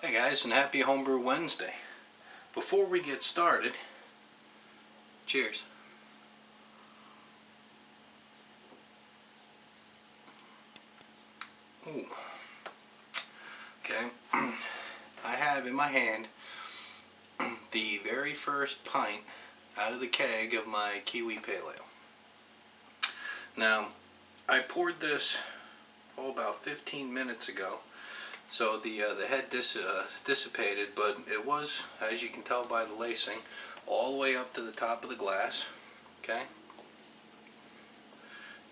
Hey guys, and happy Homebrew Wednesday. Before we get started, cheers. Ooh. Okay, I have in my hand the very first pint out of the keg of my Kiwi Pale Ale. Now, I poured this about 15 minutes ago. So the head dissipated, but it was, as you can tell by the lacing, all the way up to the top of the glass. Okay?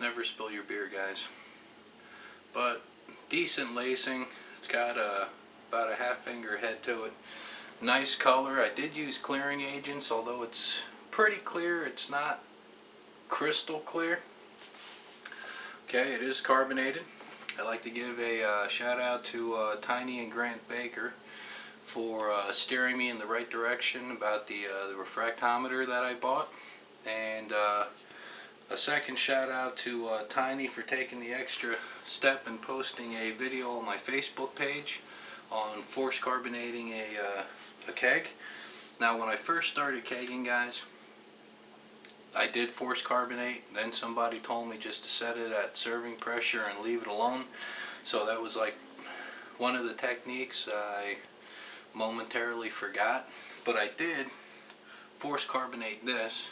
Never spill your beer, guys. But decent lacing. It's got about a half finger head to it. Nice color. I did use clearing agents, although it's pretty clear. It's not crystal clear. Okay, it is carbonated. I'd like to give a shout out to Tiny and Grant Baker for steering me in the right direction about the refractometer that I bought, and a second shout out to Tiny for taking the extra step and posting a video on my Facebook page on force carbonating a keg. Now, when I first started kegging, guys, I did force carbonate. Then somebody told me just to set it at serving pressure and leave it alone. So that was like one of the techniques I momentarily forgot. But I did force carbonate this.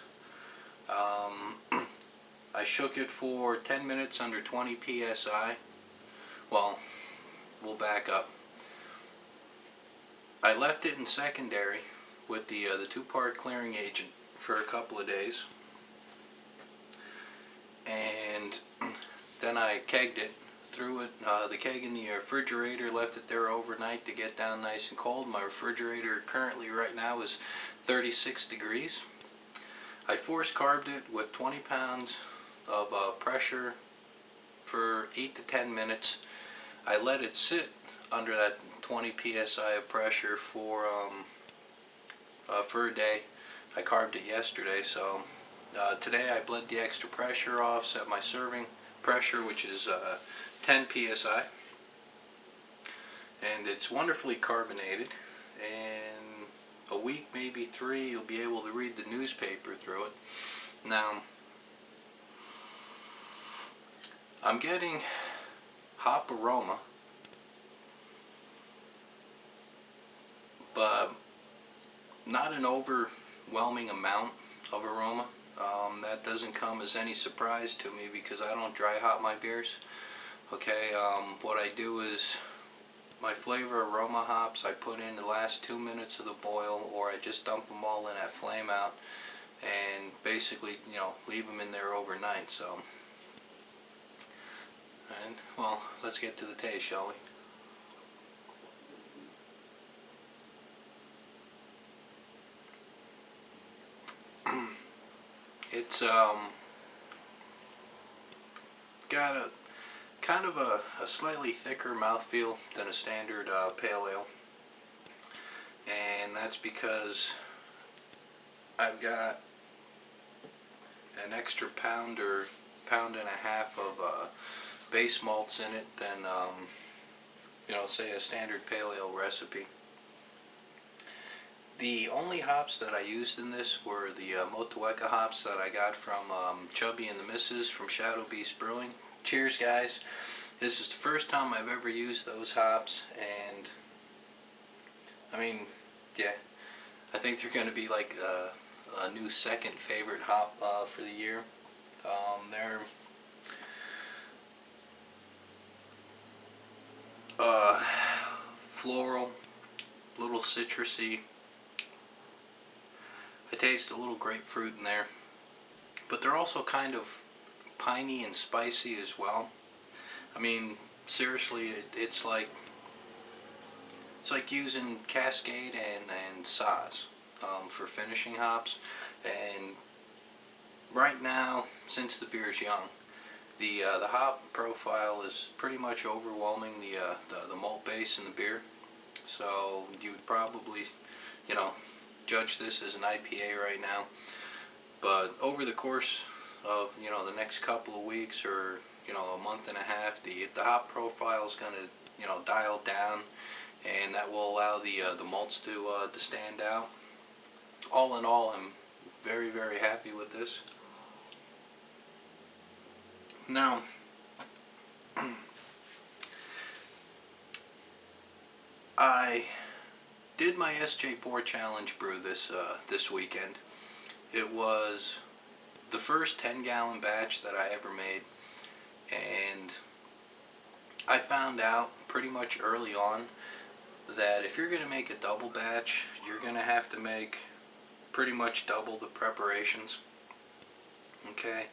I shook it for 10 minutes under 20 psi. Well, we'll back up. I left it in secondary with the two-part clearing agent for a couple of days. And then I kegged it, threw it, the keg in the refrigerator, left it there overnight to get down nice and cold. My refrigerator currently right now is 36 degrees. I force carbed it with 20 pounds of pressure for 8 to 10 minutes. I let it sit under that 20 psi of pressure for a day. I carbed it yesterday, so today I bled the extra pressure off, set my serving pressure, which is 10 psi, and it's wonderfully carbonated. And a week, maybe 3, you'll be able to read the newspaper through it. Now, I'm getting hop aroma, but not an overwhelming amount of aroma. That doesn't come as any surprise to me because I don't dry hop my beers. Okay, what I do is my flavor aroma hops I put in the last 2 minutes of the boil, or I just dump them all in at flame out and basically, leave them in there overnight. So, and well, let's get to the taste, shall we? It's got a kind of a slightly thicker mouthfeel than a standard pale ale, and that's because I've got an extra pound or pound and a half of base malts in it than say a standard pale ale recipe. The only hops that I used in this were the Motueka hops that I got from Chubby and the Missus from Shadow Beast Brewing. Cheers, guys. This is the first time I've ever used those hops, and I mean, yeah, I think they're going to be like a new second favorite hop for the year. They're floral, little citrusy. I taste a little grapefruit in there, but they're also kind of piney and spicy as well. I mean, seriously, it's like using Cascade and Saaz for finishing hops. And right now, since the beer's young, the hop profile is pretty much overwhelming the malt base in the beer. So you would probably, judge this as an IPA right now. But over the course of the next couple of weeks, or a month and a half, the hop profile is going to dial down and that will allow the malts to stand out. All in all, I'm very, very happy with this. Now, I did my SJ Pour Challenge brew this weekend. It was the first 10-gallon batch that I ever made, and I found out pretty much early on that if you're going to make a double batch, you're going to have to make pretty much double the preparations. Okay,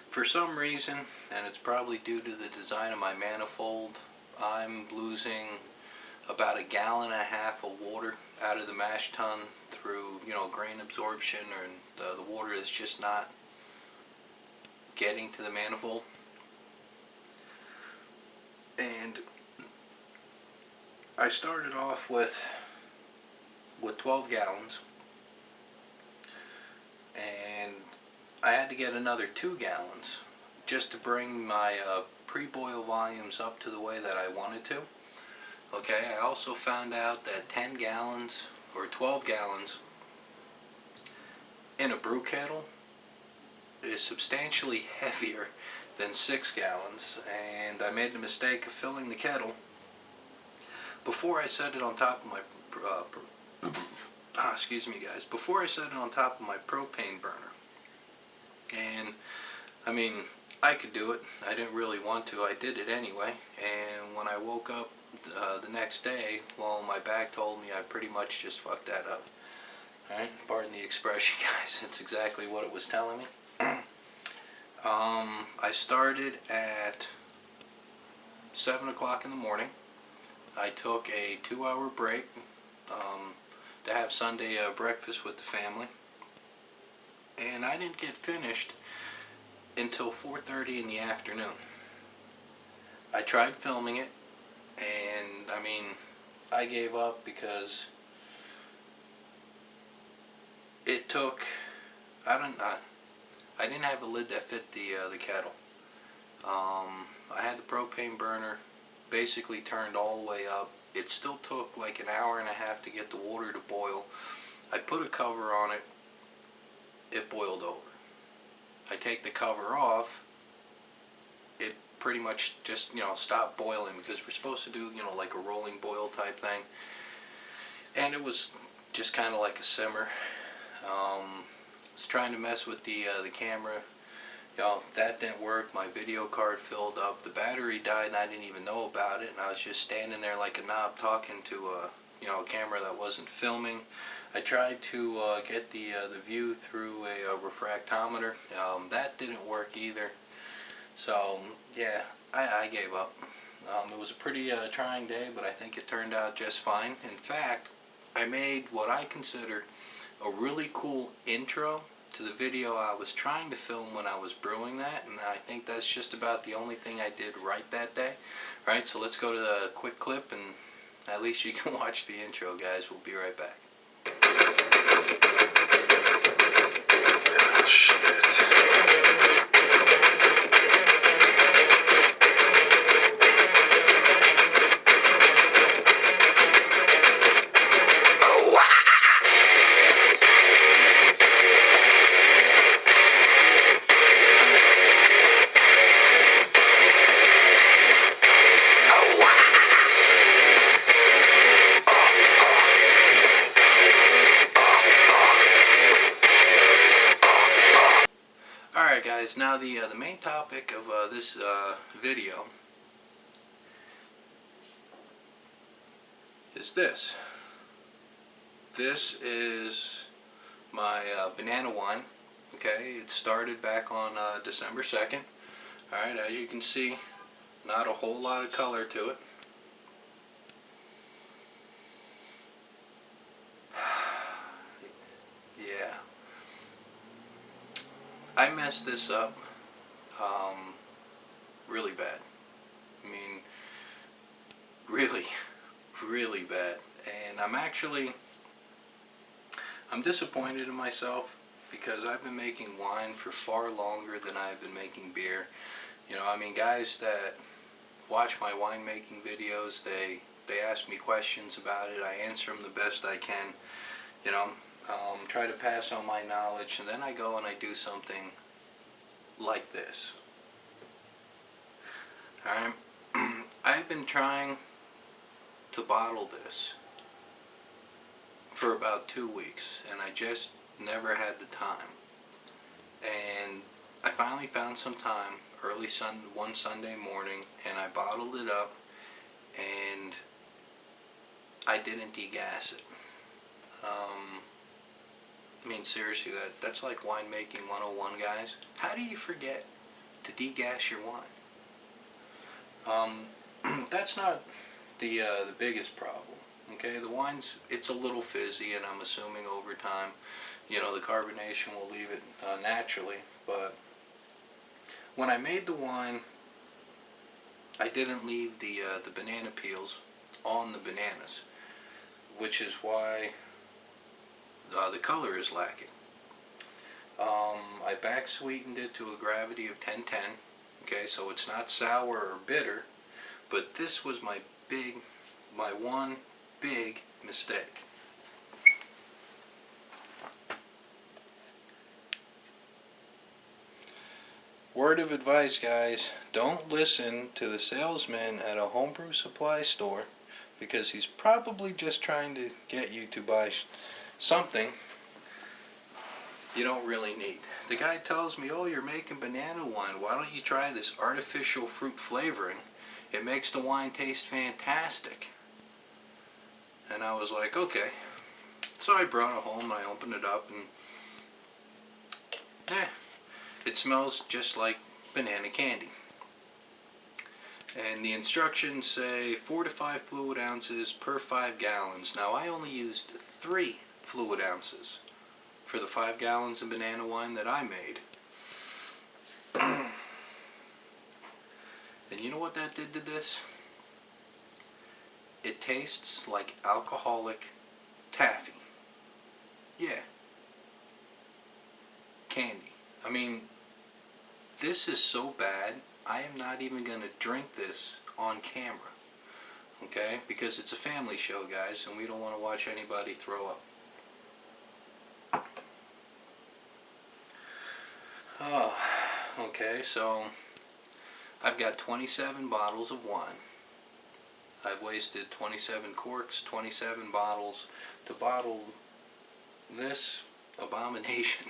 for some reason, and it's probably due to the design of my manifold, I'm losing about 1.5 gallons of water out of the mash tun through, grain absorption, or the water is just not getting to the manifold. And I started off with 12 gallons, and I had to get another 2 gallons just to bring my pre-boil volumes up to the way that I wanted to. Okay, I also found out that 10 gallons or 12 gallons in a brew kettle is substantially heavier than 6 gallons, and I made the mistake of filling the kettle before I set it on top of my excuse me guys, before I set it on top of my propane burner. And I mean, I could do it. I didn't really want to. I did it anyway, and when I woke up the next day, well, my back told me I pretty much just fucked that up. Alright, pardon the expression guys, it's exactly what it was telling me. I started at 7 o'clock in the morning. I took a 2-hour break to have Sunday breakfast with the family, and I didn't get finished until 4:30 in the afternoon. I tried filming it, and I mean, I gave up because it took, I didn't have a lid that fit the kettle. I had the propane burner basically turned all the way up. It still took like 1.5 hours to get the water to boil. I put a cover on it. It boiled over. I take the cover off. It pretty much just, stopped boiling, because we're supposed to do, like a rolling boil type thing. And it was just kind of like a simmer. I was trying to mess with the camera. That didn't work. My video card filled up. The battery died and I didn't even know about it. And I was just standing there like a knob talking to a camera that wasn't filming. I tried to get the view through a refractometer. That didn't work either. So yeah, I gave up. It was a pretty trying day, but I think it turned out just fine. In fact, I made what I consider a really cool intro to the video I was trying to film when I was brewing that, and I think that's just about the only thing I did right that day. Right, so let's go to the quick clip, and at least you can watch the intro, guys. We'll be right back. Oh, shit. Guys, now the main topic of this video is this. This is my banana wine. Okay, it started back on December 2nd. Alright, as you can see, not a whole lot of color to it. Yeah. I messed this up really bad. I mean, really, really bad. And I'm disappointed in myself, because I've been making wine for far longer than I've been making beer. I mean, guys that watch my winemaking videos, they They ask me questions about it. I answer them the best I can. You know, try to pass on my knowledge, and then I go and I do something like this. Alright? I've been trying to bottle this for about 2 weeks, and I just never had the time. And I finally found some time one Sunday morning, and I bottled it up, and I didn't degas it. I mean, seriously, that's like winemaking 101, guys. How do you forget to degas your wine? That's not the biggest problem. Okay, the wine's, it's a little fizzy, and I'm assuming over time, you know, the carbonation will leave it naturally. But when I made the wine, I didn't leave the banana peels on the bananas, which is why the color is lacking. I back sweetened it to a gravity of 1010. Okay, so it's not sour or bitter, but this was my one big mistake. Word of advice, guys, don't listen to the salesman at a homebrew supply store, because he's probably just trying to get you to buy something you don't really need. The guy tells me, oh, you're making banana wine, why don't you try this artificial fruit flavoring? It makes the wine taste fantastic. And I was like, okay. So I brought it home and I opened it up, and it smells just like banana candy. And the instructions say 4 to 5 fluid ounces per 5 gallons. Now I only used 3 fluid ounces for the 5 gallons of banana wine that I made. And you know what that did to this? It tastes like alcoholic taffy. Yeah. Candy. I mean, this is so bad, I am not even going to drink this on camera. Okay? Because it's a family show, guys, and we don't want to watch anybody throw up. Oh, okay, so I've got 27 bottles of wine. I've wasted 27 corks, 27 bottles to bottle this abomination.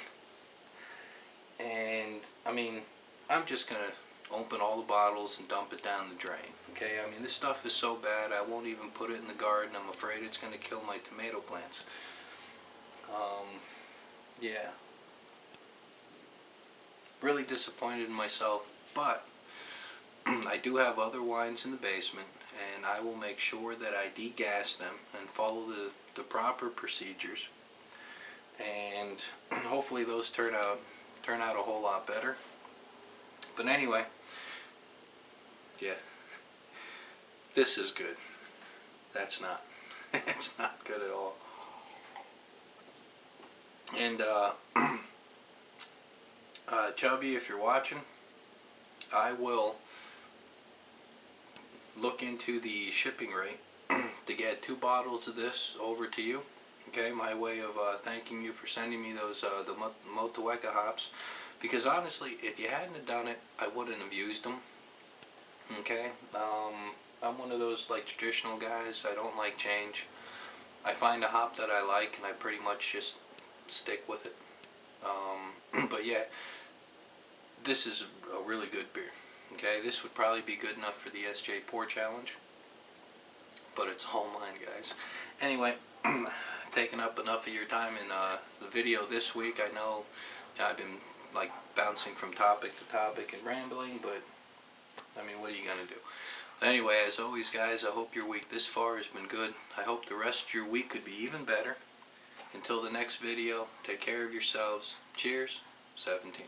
And, I mean, I'm just going to open all the bottles and dump it down the drain. Okay, I mean, this stuff is so bad, I won't even put it in the garden. I'm afraid it's going to kill my tomato plants. Yeah. Really disappointed in myself, but I do have other wines in the basement, and I will make sure that I degas them and follow the proper procedures, and hopefully those turn out a whole lot better. But anyway, yeah, this is good. That's not. It's not good at all. And Chubby, if you're watching, I will look into the shipping rate to get 2 bottles of this over to you. Okay, my way of thanking you for sending me those the Motueka hops, because honestly, if you hadn't have done it, I wouldn't have used them. Okay, I'm one of those like traditional guys. I don't like change. I find a hop that I like, and I pretty much just stick with it. But yeah, this is a really good beer. Okay, this would probably be good enough for the SJ Pour Challenge, but it's all mine, guys. Anyway, taking up enough of your time in the video this week. I know I've been like bouncing from topic to topic and rambling, but I mean, what are you gonna do? Anyway, as always, guys, I hope your week this far has been good. I hope the rest of your week could be even better. Until the next video, take care of yourselves. Cheers, 17.